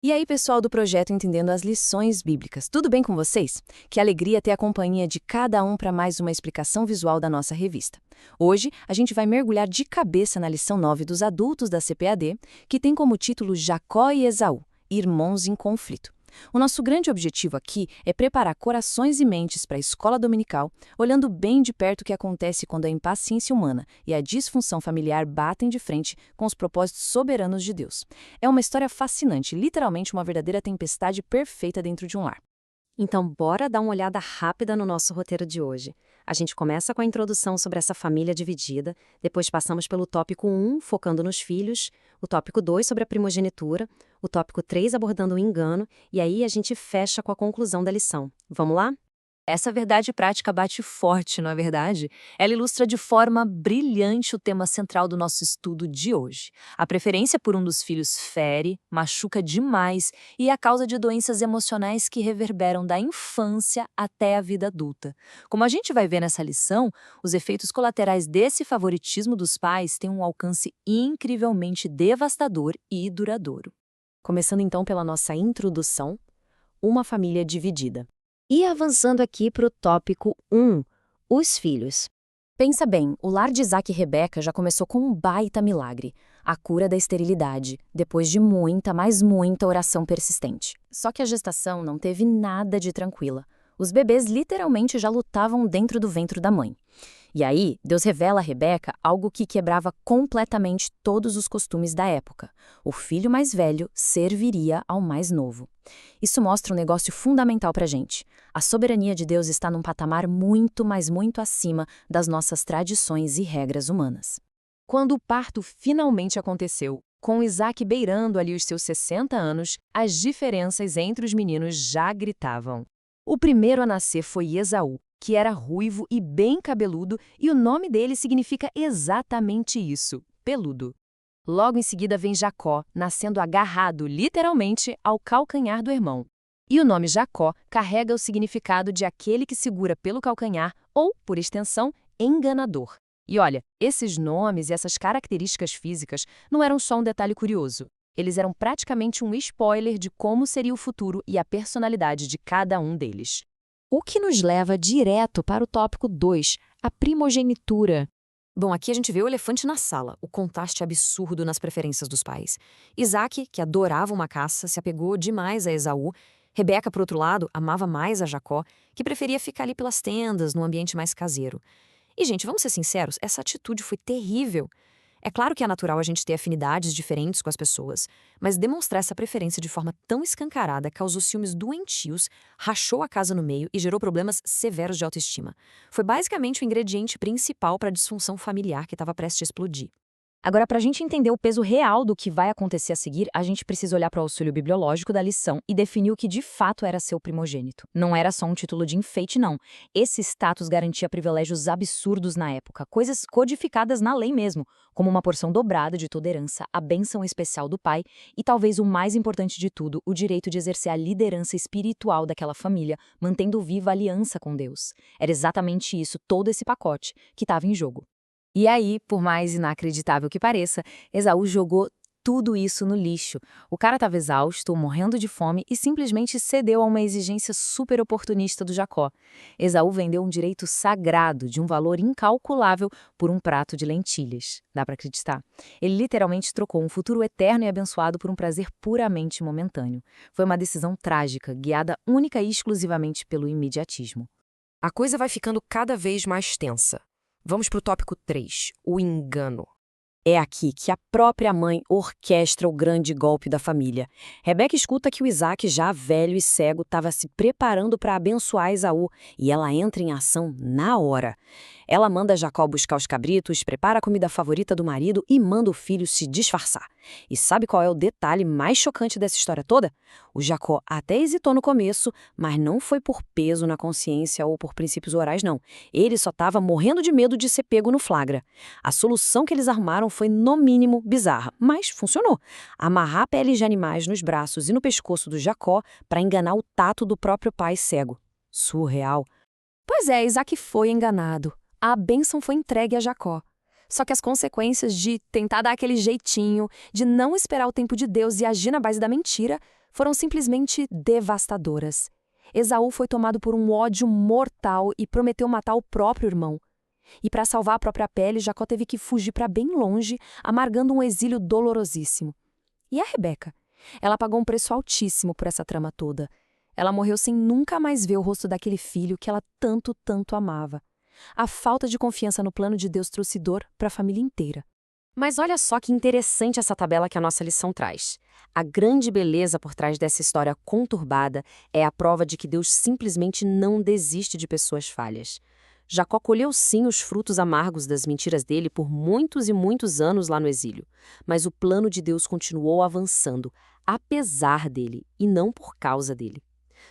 E aí, pessoal do projeto Entendendo as Lições Bíblicas, tudo bem com vocês? Que alegria ter a companhia de cada um para mais uma explicação visual da nossa revista. Hoje, a gente vai mergulhar de cabeça na lição 9 dos adultos da CPAD, que tem como título Jacó e Esaú, irmãos em conflito. O nosso grande objetivo aqui é preparar corações e mentes para a escola dominical, olhando bem de perto o que acontece quando a impaciência humana e a disfunção familiar batem de frente com os propósitos soberanos de Deus. É uma história fascinante, literalmente uma verdadeira tempestade perfeita dentro de um lar. Então, bora dar uma olhada rápida no nosso roteiro de hoje. A gente começa com a introdução sobre essa família dividida, depois passamos pelo tópico 1, focando nos filhos, o tópico 2 sobre a primogenitura, o tópico 3 abordando o engano, e aí a gente fecha com a conclusão da lição. Vamos lá? Essa verdade prática bate forte, não é verdade? Ela ilustra de forma brilhante o tema central do nosso estudo de hoje. A preferência por um dos filhos fere, machuca demais e é a causa de doenças emocionais que reverberam da infância até a vida adulta. Como a gente vai ver nessa lição, os efeitos colaterais desse favoritismo dos pais têm um alcance incrivelmente devastador e duradouro. Começando então pela nossa introdução, uma família dividida. E avançando aqui para o tópico 1, os filhos. Pensa bem, o lar de Isaac e Rebeca já começou com um baita milagre, a cura da esterilidade, depois de muita, mas muita oração persistente. Só que a gestação não teve nada de tranquila. Os bebês literalmente já lutavam dentro do ventre da mãe. E aí, Deus revela a Rebeca algo que quebrava completamente todos os costumes da época. O filho mais velho serviria ao mais novo. Isso mostra um negócio fundamental para a gente. A soberania de Deus está num patamar muito, mas muito acima das nossas tradições e regras humanas. Quando o parto finalmente aconteceu, com Isaac beirando ali os seus 60 anos, as diferenças entre os meninos já gritavam. O primeiro a nascer foi Esaú, que era ruivo e bem cabeludo, e o nome dele significa exatamente isso, peludo. Logo em seguida vem Jacó, nascendo agarrado, literalmente, ao calcanhar do irmão. E o nome Jacó carrega o significado de aquele que segura pelo calcanhar ou, por extensão, enganador. E olha, esses nomes e essas características físicas não eram só um detalhe curioso. Eles eram praticamente um spoiler de como seria o futuro e a personalidade de cada um deles. O que nos leva direto para o tópico 2, a primogenitura. Bom, aqui a gente vê o elefante na sala, o contraste absurdo nas preferências dos pais. Isaac, que adorava uma caça, se apegou demais a Esaú. Rebeca, por outro lado, amava mais a Jacó, que preferia ficar ali pelas tendas, num ambiente mais caseiro. E, gente, vamos ser sinceros, essa atitude foi terrível. É claro que é natural a gente ter afinidades diferentes com as pessoas, mas demonstrar essa preferência de forma tão escancarada causou ciúmes doentios, rachou a casa no meio e gerou problemas severos de autoestima. Foi basicamente o ingrediente principal para a disfunção familiar que estava prestes a explodir. Agora, para a gente entender o peso real do que vai acontecer a seguir, a gente precisa olhar para o auxílio bibliológico da lição e definir o que de fato era ser o primogênito. Não era só um título de enfeite, não. Esse status garantia privilégios absurdos na época, coisas codificadas na lei mesmo, como uma porção dobrada de toda herança, a bênção especial do pai e, talvez o mais importante de tudo, o direito de exercer a liderança espiritual daquela família, mantendo viva a aliança com Deus. Era exatamente isso, todo esse pacote, que estava em jogo. E aí, por mais inacreditável que pareça, Esaú jogou tudo isso no lixo. O cara estava exausto, morrendo de fome e simplesmente cedeu a uma exigência super oportunista do Jacó. Esaú vendeu um direito sagrado de um valor incalculável por um prato de lentilhas. Dá para acreditar? Ele literalmente trocou um futuro eterno e abençoado por um prazer puramente momentâneo. Foi uma decisão trágica, guiada única e exclusivamente pelo imediatismo. A coisa vai ficando cada vez mais tensa. Vamos para o tópico 3, o engano. É aqui que a própria mãe orquestra o grande golpe da família. Rebeca escuta que o Isaac, já velho e cego, estava se preparando para abençoar Esaú, e ela entra em ação na hora. Ela manda Jacó buscar os cabritos, prepara a comida favorita do marido e manda o filho se disfarçar. E sabe qual é o detalhe mais chocante dessa história toda? O Jacó até hesitou no começo, mas não foi por peso na consciência ou por princípios orais, não. Ele só estava morrendo de medo de ser pego no flagra. A solução que eles arrumaram foi, no mínimo, bizarra, mas funcionou. Amarrar peles de animais nos braços e no pescoço do Jacó para enganar o tato do próprio pai cego. Surreal. Pois é, Isaac foi enganado. A bênção foi entregue a Jacó. Só que as consequências de tentar dar aquele jeitinho, de não esperar o tempo de Deus e agir na base da mentira, foram simplesmente devastadoras. Esaú foi tomado por um ódio mortal e prometeu matar o próprio irmão. E para salvar a própria pele, Jacó teve que fugir para bem longe, amargando um exílio dolorosíssimo. E a Rebeca? Ela pagou um preço altíssimo por essa trama toda. Ela morreu sem nunca mais ver o rosto daquele filho que ela tanto, tanto amava. A falta de confiança no plano de Deus trouxe dor para a família inteira. Mas olha só que interessante essa tabela que a nossa lição traz. A grande beleza por trás dessa história conturbada é a prova de que Deus simplesmente não desiste de pessoas falhas. Jacó colheu sim os frutos amargos das mentiras dele por muitos e muitos anos lá no exílio, mas o plano de Deus continuou avançando, apesar dele e não por causa dele.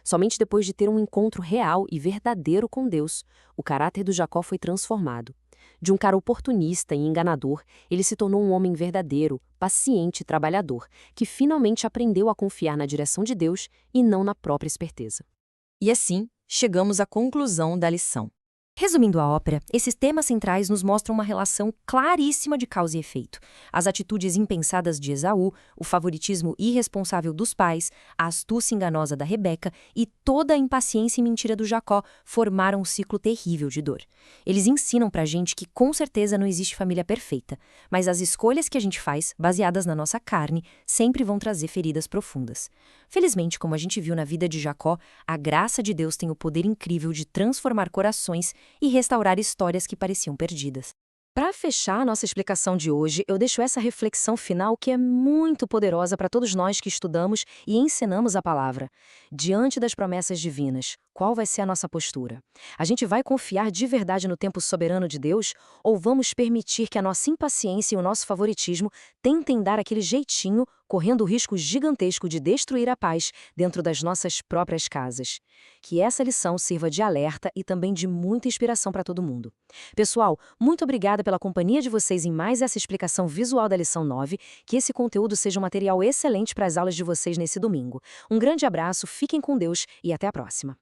Somente depois de ter um encontro real e verdadeiro com Deus, o caráter do Jacó foi transformado. De um cara oportunista e enganador, ele se tornou um homem verdadeiro, paciente e trabalhador, que finalmente aprendeu a confiar na direção de Deus e não na própria esperteza. E assim, chegamos à conclusão da lição. Resumindo a ópera, esses temas centrais nos mostram uma relação claríssima de causa e efeito. As atitudes impensadas de Esaú, o favoritismo irresponsável dos pais, a astúcia enganosa da Rebeca e toda a impaciência e mentira do Jacó formaram um ciclo terrível de dor. Eles ensinam pra gente que com certeza não existe família perfeita, mas as escolhas que a gente faz, baseadas na nossa carne, sempre vão trazer feridas profundas. Felizmente, como a gente viu na vida de Jacó, a graça de Deus tem o poder incrível de transformar corações e restaurar histórias que pareciam perdidas. Para fechar a nossa explicação de hoje, eu deixo essa reflexão final que é muito poderosa para todos nós que estudamos e ensinamos a palavra. Diante das promessas divinas, qual vai ser a nossa postura? A gente vai confiar de verdade no tempo soberano de Deus ou vamos permitir que a nossa impaciência e o nosso favoritismo tentem dar aquele jeitinho, correndo o risco gigantesco de destruir a paz dentro das nossas próprias casas? Que essa lição sirva de alerta e também de muita inspiração para todo mundo. Pessoal, muito obrigada pela companhia de vocês em mais essa explicação visual da lição 9, que esse conteúdo seja um material excelente para as aulas de vocês nesse domingo. Um grande abraço, fiquem com Deus e até a próxima.